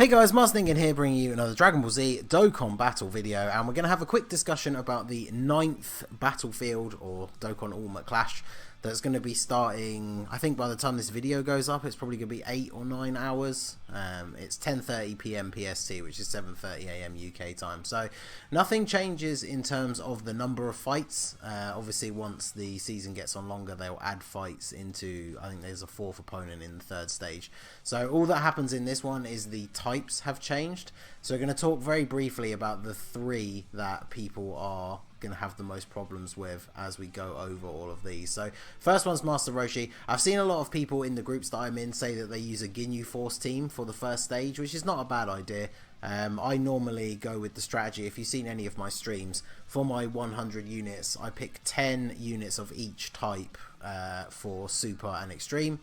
Hey guys, Ningen here bringing you another Dragon Ball Z Dokkan battle video, and we're going to have a quick discussion about the 9th battlefield or Dokkan Ultimate Clash that's going to be starting. I think by the time this video goes up it's probably going to be 8 or 9 hours. It's 10:30 PM PST, which is 7:30 AM UK time, so nothing changes in terms of the number of fights. Obviously once the season gets on longer they'll add fights into, I think there's a 4th opponent in the 3rd stage. So all that happens in this one is the types have changed. So we're going to talk very briefly about the 3 that people are going to have the most problems with as we go over all of these. So first one's Master Roshi. I've seen a lot of people in the groups that I'm in say that they use a Ginyu Force team for the first stage, which is not a bad idea. I normally go with the strategy, if you've seen any of my streams, for my 100 units I pick 10 units of each type for Super and Extreme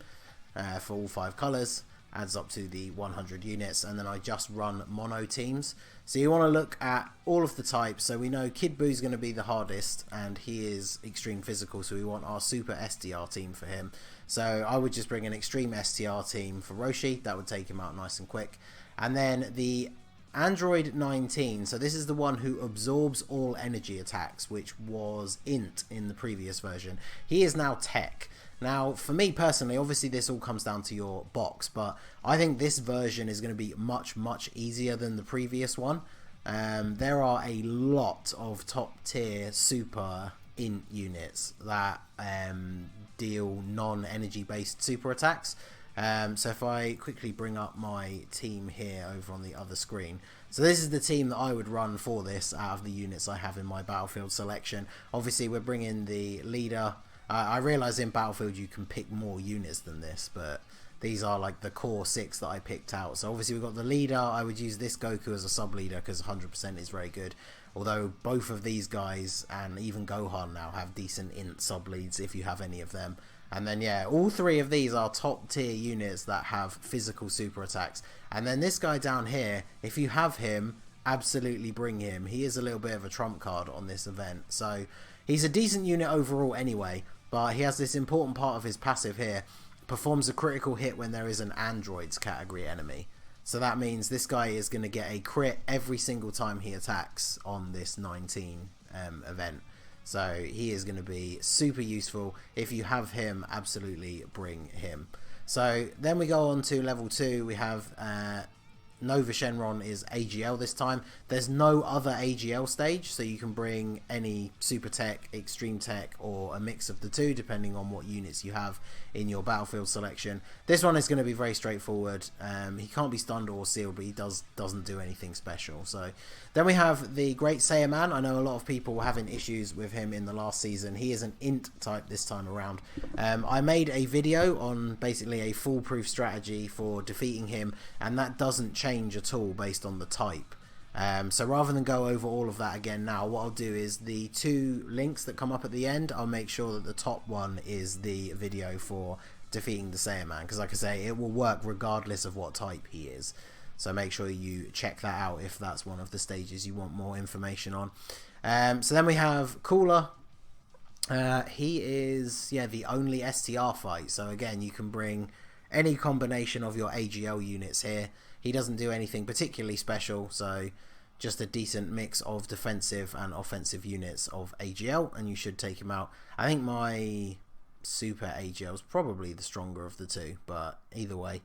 for all 5 colours. Adds up to the 100 units, and then I just run mono teams. So you want to look at all of the types. So we know Kid Boo's going to be the hardest and he is extreme physical, so we want our super STR team for him. So I would just bring an extreme STR team for Roshi. That would take him out nice and quick. And then the Android 19, so this is the one who absorbs all energy attacks, which was int in the previous version. He is now tech. Now, for me personally, obviously this all comes down to your box, but I think this version is going to be much easier than the previous one. There are a lot of top tier super int units that deal non-energy based super attacks. So if I quickly bring up my team here over on the other screen. So this is the team that I would run for this out of the units I have in my battlefield selection. Obviously we're bringing the leader. I realise in Battlefield you can pick more units than this, but these are like the core 6 that I picked out. So obviously we've got the leader. I would use this Goku as a sub-leader because 100% is very good. Although both of these guys and even Gohan now have decent int sub-leads if you have any of them. And then yeah, all 3 of these are top tier units that have physical super attacks. And then this guy down here, if you have him, absolutely bring him. He is a little bit of a trump card on this event. So he's a decent unit overall anyway. But he has this important part of his passive here, performs a critical hit when there is an androids category enemy. So that means this guy is going to get a crit every single time he attacks on this 19 event. So he is going to be super useful. If you have him, absolutely bring him. So then we go on to level 2. We have Nova Shenron is AGL this time. There's no other AGL stage, so you can bring any Super Tech, Extreme Tech, or a mix of the 2 depending on what units you have in your battlefield selection. This one is going to be very straightforward. He can't be stunned or sealed, but he doesn't do anything special. So then we have the Great Saiyaman. I know a lot of people were having issues with him in the last season. He is an int type this time around. I made a video on basically a foolproof strategy for defeating him, and that doesn't change at all based on the type. So rather than go over all of that again now, what I'll do is the 2 links that come up at the end, I'll make sure that the top one is the video for defeating the Saiyaman, because like I say, it will work regardless of what type he is. So make sure you check that out if that's one of the stages you want more information on. So then we have Cooler. He is the only STR fight, so again you can bring any combination of your AGL units here. He doesn't do anything particularly special, so just a decent mix of defensive and offensive units of AGL, and you should take him out. I think my Super AGL is probably the stronger of the 2, but either way,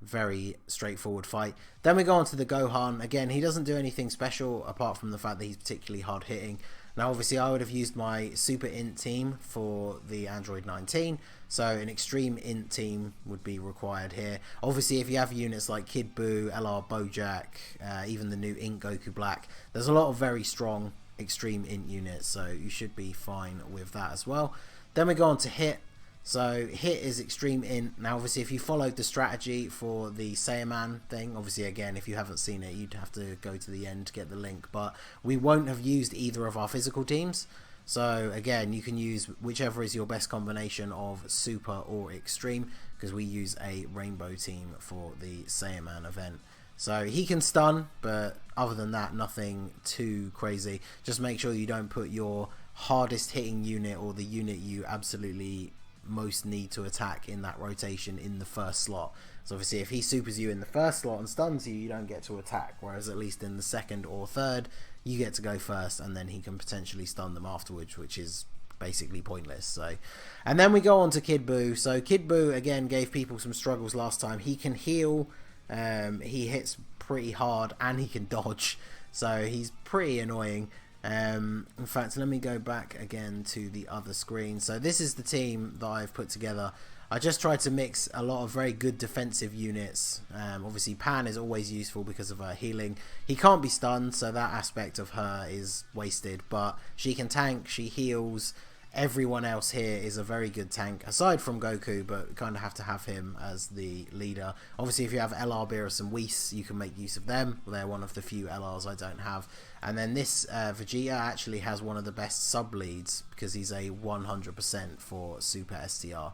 very straightforward fight. Then we go on to the Gohan. Again, he doesn't do anything special apart from the fact that he's particularly hard hitting. Now obviously I would have used my super int team for the Android 19, so an extreme int team would be required here. Obviously if you have units like Kid Buu, LR Bojack, even the new Int Goku Black, there's a lot of very strong extreme int units, so you should be fine with that as well. Then we go on to Hit. So Hit is extreme int. Now obviously if you followed the strategy for the Saiyaman thing, obviously again if you haven't seen it you'd have to go to the end to get the link, but we won't have used either of our physical teams. So again you can use whichever is your best combination of super or extreme, because we use a rainbow team for the Saiyaman event. So he can stun, but other than that nothing too crazy. Just make sure you don't put your hardest hitting unit or the unit you absolutely most need to attack in that rotation in the first slot, So obviously if he supers you in the first slot and stuns you, you don't get to attack, whereas at least in the second or third, you get to go first, and then he can potentially stun them afterwards, which is basically pointless. So, and then we go on to Kid Buu. So Kid Buu again gave people some struggles last time. He can heal, he hits pretty hard, and he can dodge, so he's pretty annoying. In fact, let me go back again to the other screen. So this is the team that I've put together. I just tried to mix a lot of very good defensive units. Obviously Pan is always useful because of her healing. He can't be stunned, so that aspect of her is wasted, but she can tank, she heals. Everyone else here is a very good tank, aside from Goku, but kind of have to have him as the leader. Obviously, if you have LR, Beerus and Whis, you can make use of them. They're one of the few LRs I don't have. And then this Vegeta actually has one of the best sub-leads, because he's a 100% for Super STR.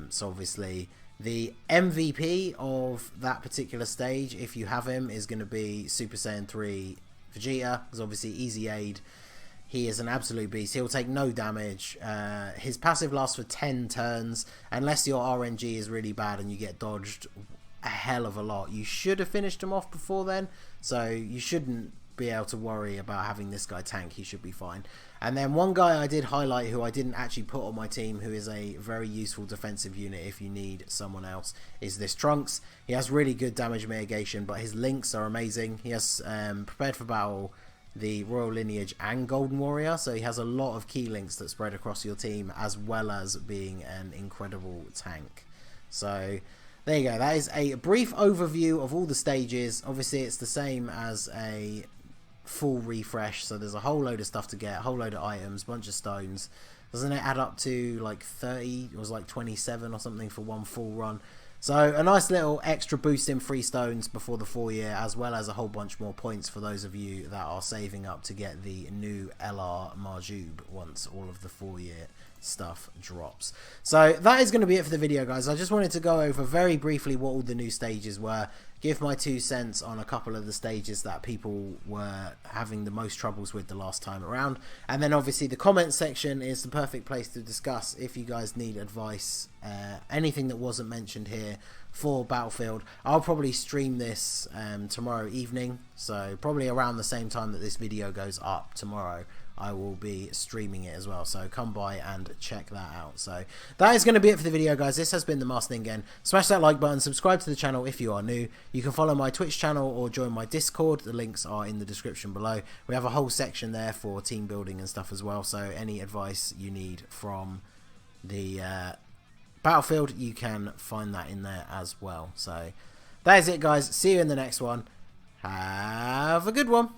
So obviously, the MVP of that particular stage, if you have him, is going to be Super Saiyan 3 Vegeta, because obviously Easy Aid. He is an absolute beast. He'll take no damage. His passive lasts for 10 turns. Unless your RNG is really bad and you get dodged a hell of a lot. You should have finished him off before then. So you shouldn't be able to worry about having this guy tank. He should be fine. And then one guy I did highlight who I didn't actually put on my team, who is a very useful defensive unit if you need someone else, is this Trunks. He has really good damage mitigation, but his links are amazing. He has Prepared for Battle, the Royal Lineage, and Golden Warrior, so he has a lot of key links that spread across your team, as well as being an incredible tank. So there you go. That is a brief overview of all the stages. Obviously it's the same as a full refresh, so there's a whole load of stuff to get, a whole load of items, bunch of stones. Doesn't it add up to like 30? It was like 27 or something for one full run. So a nice little extra boost in free stones before the 4-year, as well as a whole bunch more points for those of you that are saving up to get the new LR Marjube once all of the 4-year stuff drops. So that is going to be it for the video, guys. I just wanted to go over very briefly what all the new stages were, give my 2 cents on a couple of the stages that people were having the most troubles with the last time around, and then obviously the comment section is the perfect place to discuss if you guys need advice, anything that wasn't mentioned here for Battlefield. I'll probably stream this tomorrow evening, so probably around the same time that this video goes up tomorrow I will be streaming it as well, so come by and check that out. So that is going to be it for the video, guys. This has been the Master Ningen. Smash that like button, subscribe to the channel if you are new. You can follow my Twitch channel or join my Discord. The links are in the description below. We have a whole section there for team building and stuff as well, so any advice you need from the Battlefield, you can find that in there as well. So that is it, guys. See you in the next one. Have a good one.